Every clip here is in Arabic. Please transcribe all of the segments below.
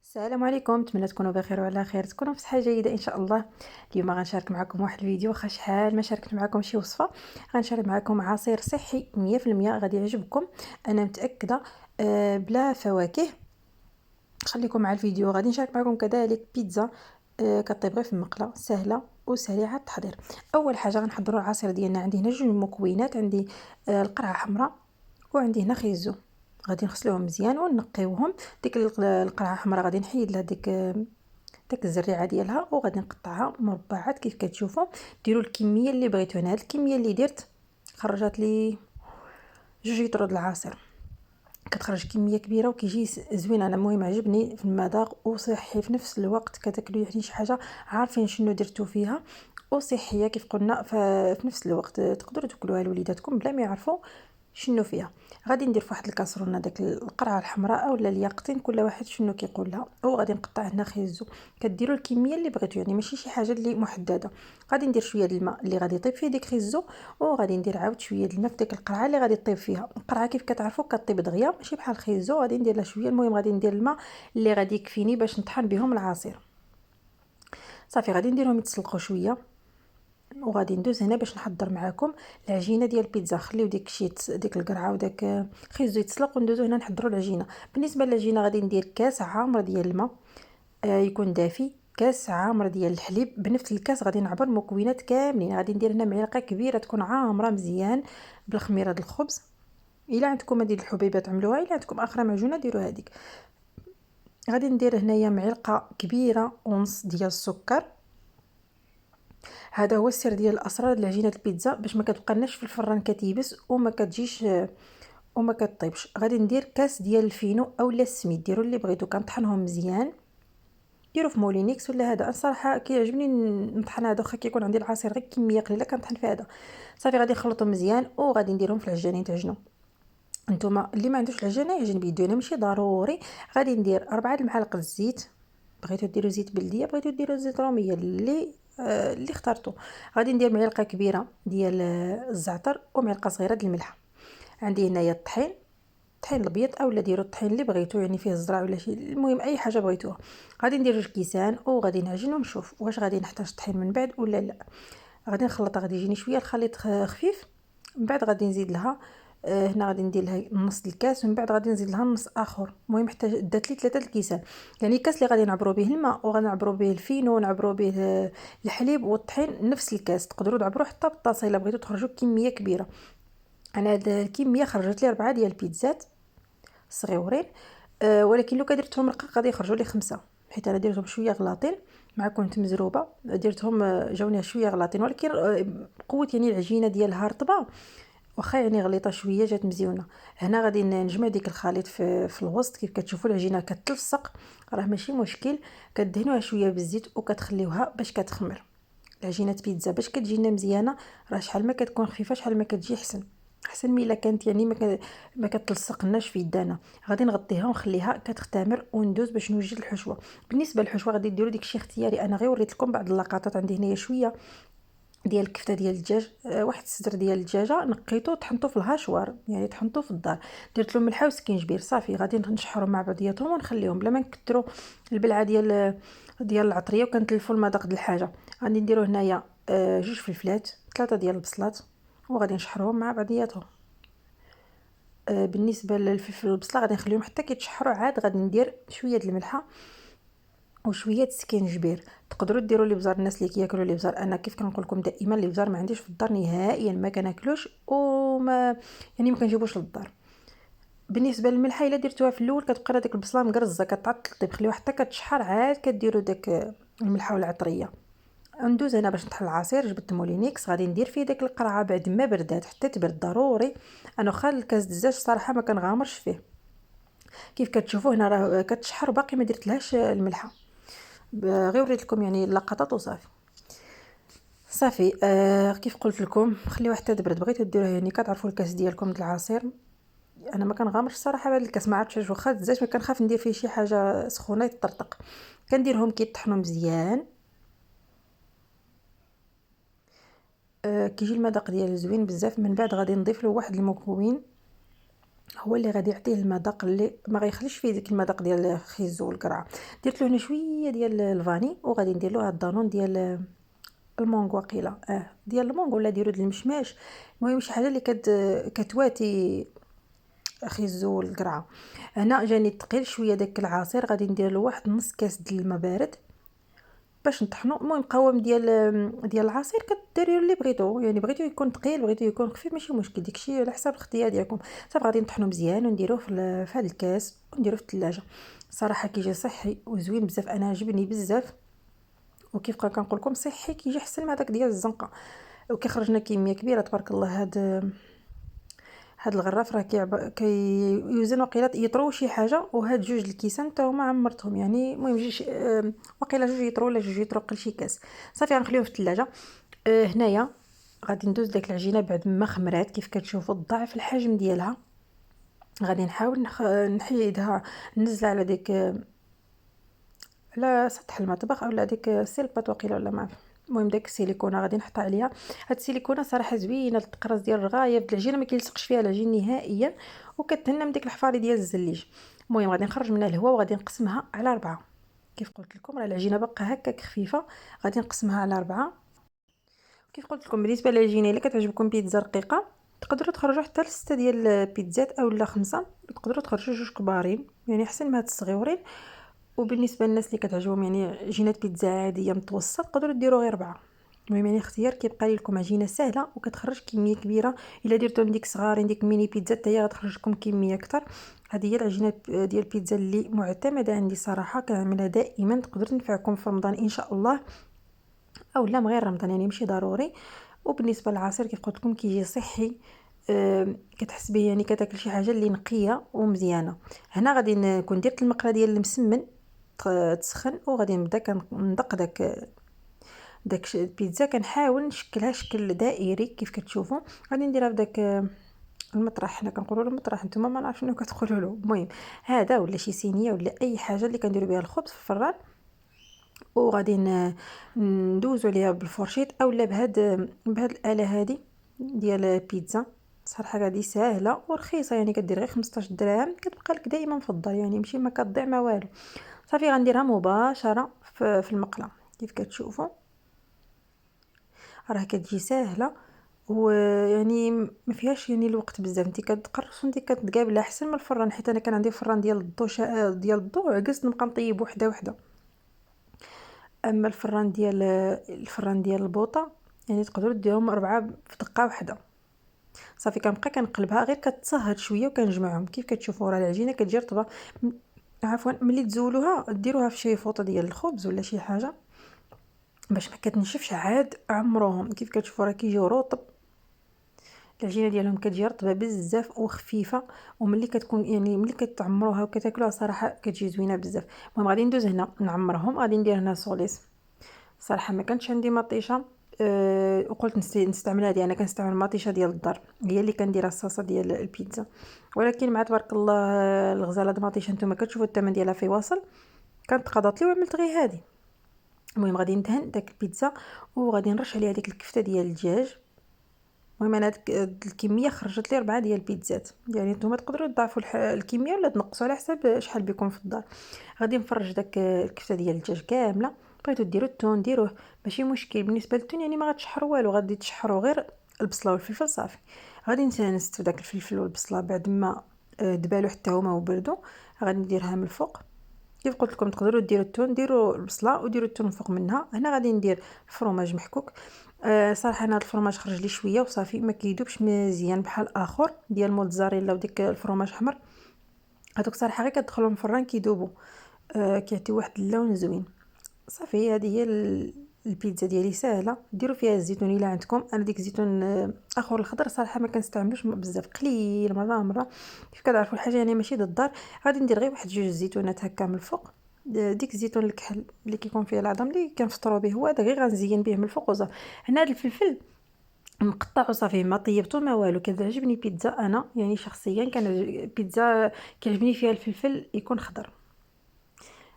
السلام عليكم، نتمنى تكونوا بخير وعلى خير، تكونوا في صحه جيده ان شاء الله. اليوم غنشارك معكم واحد الفيديو، واخا شحال ما شاركت معكم شي وصفه. غنشارك معكم عصير صحي 100% غادي يعجبكم، انا متاكده. بلا فواكه. خليكم مع الفيديو. غادي نشارك معكم كذلك بيتزا كطيب غير في المقله، سهله وسريعه التحضير. اول حاجه غنحضروا العصير ديالنا. عندي هنا جوج مكونات، عندي القرعه حمراء وعندي هنا خيزو. غادي نغسلوهم مزيان ونقيوهم. ديك القرعه حمراء غادي نحيد لها ديك الزريعه ديالها، وغادي نقطعها مربعات كيف كتشوفوا. ديروا الكميه اللي بغيتو. انا هاد الكميه اللي درت خرجت لي 2 لتر د العصير. كتخرج كميه كبيره وكيجي زوين. انا المهم عجبني في المذاق وصحي في نفس الوقت. كتاكلوا يعني شي حاجه عارفين شنو درتو فيها، وصحيه كيف قلنا. في نفس الوقت تقدروا تاكلوها لوليداتكم بلا ما يعرفوا شنو فيها. غادي ندير في واحد الكاسرونه داك القرعه الحمراء اولا اليقطين، كل واحد شنو كيقول لها. وغادي نقطع هنا خيزو. كديروا الكميه اللي بغيتو، يعني ماشي شي حاجه اللي محدده. غادي ندير شويه د الماء اللي غادي يطيب فيه ديك خيزو، وغادي ندير عاود شويه د الماء في ديك القرعه اللي غادي طيب فيها. القرعه كيف كتعرفوا كطيب دغيا ماشي بحال الخيزو. غادي ندير لها شويه. المهم غادي ندير الماء اللي غادي يكفيني باش نطحن بهم العصير. صافي غادي نديرهم يتسلقوا شويه، وغادي ندوز هنا باش نحضر معاكم العجينه ديال البيتزا. خليو ديك القرعه وداك خيزو يتسلق، وندوزو هنا نحضروا العجينه. بالنسبه للعجينه غادي ندير كاس عامر ديال الماء يكون دافي، كاس عامر ديال الحليب. بنفس الكاس غادي نعبر المكونات كاملين. غادي ندير هنا معلقه كبيره تكون عامره مزيان بالخميره د الخبز. الا عندكم هذه الحبيبات عملوها، الا عندكم اخرى معجونه ديروا هذيك. غادي ندير هنايا معلقه كبيره ونص ديال السكر. هذا هو السر ديال الاسرار ديال عجينه البيتزا، باش ما كتبقى في الفران كتيبس وما كتجيش وما كطيبش. غادي ندير كاس ديال الفينو اولا السميد، ديروا اللي بغيتو. كنطحنهم مزيان، ديروا في مولينيكس ولا هذا. الصراحه كيعجبني نطحن هذا، واخا كيكون عندي العصير غير كميه قليله كنطحن في هذا. صافي غادي نخلطهم مزيان وغادي نديرهم في العجانه يتعجنوا. نتوما اللي ما عندوش العجانه يعجن بيدو، انا ماشي ضروري. غادي ندير 4 المعالق الزيت. بغيتو ديروا زيت بلديه، بغيتو ديروا زيت روميه، اللي اخترتو. غادي ندير معلقه كبيره ديال الزعتر ومعلقه صغيره ديال الملح. عندي هنايا الطحين الابيض اولا ديروا الطحين اللي بغيتو، يعني فيه الزرع ولا شي، المهم اي حاجه بغيتوها. غادي ندير 2 كيسان وغادي نعجن ونشوف واش غادي نحتاج الطحين من بعد ولا لا. غادي نخلطها، غادي يجيني شويه الخليط خفيف. من بعد غادي نزيد لها هنا غادي ندير لها نص الكاس، ومن بعد غادي نزيد لها نص اخر. المهم حتى دات لي 3 الكيسان. يعني الكاس اللي غادي نعبروا به الماء وغنعبروا به الفينو ونعبروا به الحليب والطحين نفس الكاس. تقدروا تعبروا حتى بالطاسه الا بغيتوا تخرجوا كميه كبيره. انا هاد الكميه خرجت لي 4 ديال البيتزات صغيورين. ولكن لو كدرتهم رقاق غادي يخرجوا لي 5، حيت انا درتهم شويه غلاطين مع كنت مزروبه. درتهم جاوني شويه غلاطين، ولكن قوه يعني العجينه ديالها رطبه، واخا يعني غليطه شويه جات مزيونه. هنا غادي نجمع ديك الخليط في الوسط. كيف كتشوفوا العجينه كتلصق، راه ماشي مشكل. كدهنوها شويه بالزيت وكتخليوها باش كتخمر. العجينه بيتزا باش كتجي لنا مزيانه، راه شحال ما كتكون خفيفه شحال ما كتجي احسن من الا كانت يعني ما كتلصقناش في يدانا. غادي نغطيها ونخليها كتختمر وندوز باش نوجد الحشوه. بالنسبه للحشوه غادي ديروا ديك الشيء اختياري. انا غير وريت لكم بعض اللقطات. عندي هنايا شويه ديال الكفته ديال الدجاج، واحد الصدر ديال الدجاجه نقيتو طحنتو في الهاشوار، يعني طحنتو في الدار. درت له ملحه وسكينجبير. صافي غادي نشحروا مع بعضياتهم ونخليهم بلا ما نكثروا البلعه ديال العطريه وكنتلفوا المذاق د الحاجه. غادي نديروا هنايا 2 فلفلات، 3 ديال البصلات، وغادي نشحرهم مع بعضياتهم. بالنسبه للفلفل والبصله غادي نخليهم حتى كيتشحروا. عاد غادي ندير شويه د الملحه وشويه السكينجبير. تقدروا ديروا الابزار الناس اللي كياكلوا الابزار. انا كيف كنقول لكم دائما الابزار ما عنديش في الدار نهائيا، ما كناكلوش وما يعني ما كنجيبوش للدار. بالنسبه للملحه الا درتوها في الاول كتبقى ديك البصله مقرزه كتعطل الطيب. خليوها حتى كتشحر عاد كديروا داك الملحه والعطريه. ندوز هنا باش نطحن العصير. جبت مولينيكس غادي ندير فيه داك القرعه بعد ما بردات حتى تبرد ضروري. انا واخا الكاس دجاج صراحه ما كنغامرش فيه. كيف كتشوفوا هنا راه كتشحر باقي ما درتلهاش الملحه. غير وريت لكم يعني اللقطات وصافي. صافي كيف قلت لكم خليوها حتى تبرد. بغيتو ديروها يعني كتعرفوا الكاس ديالكم د العصير. انا ما كنغامرش صراحه بهذا الكاس، ما عرفتش علاش. واخا الزيت ما كنخاف ندير فيه شي حاجه سخونه يطرطق. كنديرهم كيطحنوا مزيان. كيجي المذاق ديالو زوين بزاف. من بعد غادي نضيف له واحد المكون هو اللي غادي يعطيه المذاق اللي ما غيخليش فيه ديك المذاق ديال الخيزو والقرعه. درت له هنا شويه ديال الفاني، وغادي ندير له هاد الدانون ديال المونغ واقيلا، ديال المونغ ولا ديرو ديال المشماش. المهم شي حاجه اللي كتواتي خيزو والقرعه. هنا جاني ثقيل شويه داك العصير، غادي ندير له واحد نص كاس ديال الماء بارد باش نطحنو. المهم القوام ديال العصير كديروا اللي بغيتو، يعني بغيتو يكون ثقيل بغيتو يكون خفيف ماشي مشكل، داكشي على حساب الاختيار ديالكم. صافي غادي نطحنو مزيان ونديروه في هذا الكاس ونديروه في الثلاجه. صراحه كيجي صحي وزوين بزاف، انا عجبني بزاف. وكيف كنقول لكم صحي، كيجي احسن من هذاك ديال الزنقه، وكيخرج لنا كميه كبيره تبارك الله. هاد الغراف راه كيوزن وقيله يطرو شي حاجه، وهاد جوج الكيسان حتى هما عمرتهم، يعني المهم جوج وقيله جوج يطرو ولا جوج يطرو قل شي كاس. صافي غنخليهم في الثلاجه. هنايا غادي ندوز داك العجينه بعد ما خمرات كيف كتشوفوا ضعف الحجم ديالها. غادي نحاول نحيدها، ننزلها على ديك على سطح المطبخ اولا ديك السيلبات وقيله ولا ما عرف. المهم داك السيليكونه غادي نحط عليها. هاد السيليكونه صراحه زوينه، التقراص ديال الرغايف العجينه ما كيلصقش فيها العجين نهائيا، وكتهنى من ديك الحفاري ديال الزليج. المهم غادي نخرج منها الهواء وغادي نقسمها على 4. كيف قلت لكم راه العجينه باقا هكاك خفيفه، غادي نقسمها على 4. كيف قلت لكم بالنسبه للعجينه الا كتعجبكم بيتزا رقيقه تقدروا تخرجوا حتى ل6 ديال البيتزات اولا 5، تقدروا تخرجوا جوج كبارين يعني احسن من هاد الصغيورين. وبالنسبه للناس اللي كتعجبهم يعني عجينه بيتزا عاديه متوسط تقدروا ديروا غير 4. المهم يعني اختيار كيبقى لكم عجينه سهله وكتخرج كميه كبيره. الا درتوهم ديك صغارين ديك ميني بيتزا حتى هي غتخرج لكم كميه اكثر. هذه هي العجينه ديال البيتزا اللي معتمده عندي صراحه، كنعملها دائما، تقدر تنفعكم في رمضان ان شاء الله او لا من غير رمضان، يعني ماشي ضروري. وبالنسبه للعصير كيف قلت لكم كيجي صحي، كتحس به يعني كتاكل شي حاجه اللي نقيه ومزيانه. هنا غادي نكون درت المقله ديال المسمن تسخن، وغادي نبدا كندق داك البيتزا، كنحاول نشكلها شكل دائري كيف كتشوفوا. غادي نديرها بداك المطرح، حنا كنقولوا له المطرح، نتوما ما نعرف شنو كتقولوا له. المهم هذا ولا شي صينيه ولا اي حاجه اللي كنديروا بها الخبز في الفران، وغادي ندوزو عليها بالفرشيط اولا بهاد الاله هذه ديال البيتزا. صراحه هذه سهله ورخيصه، يعني كدير غير 15 درهم كتبقى لك دائما في الدار، يعني ماشي ما كتضيع ما والو. صافي غنديرها مباشره في المقله كيف كتشوفوا، راه كتجي ساهله ويعني ما فيهاش يعني الوقت بزاف. انت كتقرص وانت كتقابلها احسن من الفران، حيت انا كان عندي فران ديال الضو ديال الضو عكست نبقى نطيب وحده وحده. اما الفران ديال البوطه يعني تقدروا ديرهم 4 في دقه واحده. صافي كنبقى كنقلبها غير كتصهد شويه وكنجمعهم كيف كتشوفوا، راه العجينه كتجي رطبه. عفوا ملي تزولوها ديروها في شي فوطه ديال الخبز ولا شي حاجه باش ما كتنشفش، عاد عمروهم كيف كتشوفوا راه كيجيو رطب. العجينه ديالهم كتجي رطبه بزاف وخفيفه، وملي كتكون يعني ملي كتعمروها وكتاكلوها صراحه كتجي زوينه بزاف. المهم غادي ندوز هنا نعمرهم. غادي ندير هنا سوليس، صراحه ما كانش عندي مطيشه وقلت نستعمل هذه. انا كنستعمل مطيشه ديال الدار هي اللي كنديرها الصلصه ديال البيتزا، ولكن مع تبارك الله الغزاله د مطيشه نتوما كتشوفوا الثمن ديالها في وصل، كانت قضات لي وعملت غير هذه. المهم غادي ندهن داك البيتزا وغادي نرش عليها ديك الكفته ديال الدجاج. المهم انا الكميه خرجت لي 4 ديال البيتزات، يعني نتوما تقدروا تضاعفوا الكميه ولا تنقصوا على حساب شحال بكم في الدار. غادي نفرج داك الكفته ديال الدجاج كامله. بغيتو ديروا التون ديروه ماشي مشكل، بالنسبه للتون يعني ما غتشحروا والو، غادي تشحروا غير البصله والفلفل صافي. غادي نستف داك الفلفل والبصله بعد ما دبالوا حتى هما وبردوا، غادي نديرها من الفوق. كيف قلت لكم تقدروا ديروا التون، ديروا البصله وديروا التون فوق منها. هنا غادي ندير الفرماج محكوك. صراحه انا هذا الفرماج خرج لي شويه وصافي ما كيذوبش مزيان بحال اخر ديال موتزاريلا وديك الفرماج حمر. هذوك صراحه غير كتدخلهم في الفران كيذوبوا، كيعطيو واحد اللون زوين. صافي هذه هي البيتزا ديالي ساهله. ديروا فيها الزيتون الا عندكم. انا ديك الزيتون اخر الخضر صراحه ما كنستعملوش بزاف، قليل مره كيف كتعرفوا الحاجه يعني ماشي ضد الدار. غادي ندير غير واحد جوج زيتونات هكا من الفوق، ديك الزيتون الكحل اللي كيكون فيه العظم اللي كنفطروا به، هو هذا غير غنزين به من الفوق وصافي. هنا هذا الفلفل مقطع وصافي ما طيبته ما والو. كتعجبني بيتزا انا يعني شخصيا، كان بيتزا كيعجبني فيها الفلفل يكون خضر،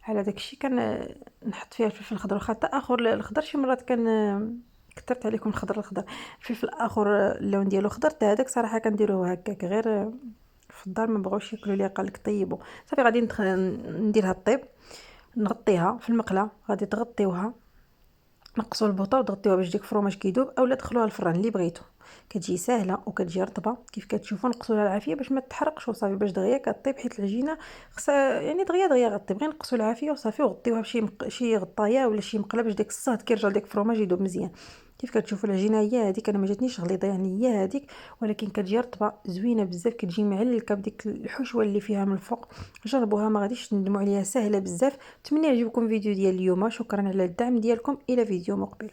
على داكشي كان نحط فيها الفلفل الخضر. واخا حتى اخر الخضر شي مرات كان كثرت عليكم الخضر الفلفل الاخر اللون ديالو خضر، حتى هذاك صراحه كنديروه هكاك غير في الدار ما بغاوش ياكلوا ليها، قال لك طيبوا صافي. غادي نديرها طيب، نغطيها في المقله، غادي تغطيوها، نقصوا البوطه وتغطيوها باش ديك الفرماج كيذوب، اولا تدخلوها الفران اللي بغيتو. كتجي ساهله وكتجي رطبه كيف كتشوفوا. نقصوا لها العافيه باش ما تحرقش وصافي، باش دغيا كطيب، حيت العجينه خصها يعني دغيا غطيب. غير نقصوا العافيه وصافي، وغطيوها بشي شي غطايه ولا شي مقله باش داك الصهد كيرجع لداك الفرماج يذوب مزيان. كيف كتشوفوا العجينه هي هذيك، انا ما جاتنيش غليظه يعني، هي هذيك، ولكن كتجي رطبه زوينه بزاف، كتجي معلكه بديك الحشوه اللي فيها من الفوق. جربوها ما غاديش تندموا عليها، سهله بزاف. نتمنى يعجبكم الفيديو ديال اليوم، شكرا على الدعم ديالكم، الى فيديو مقبل.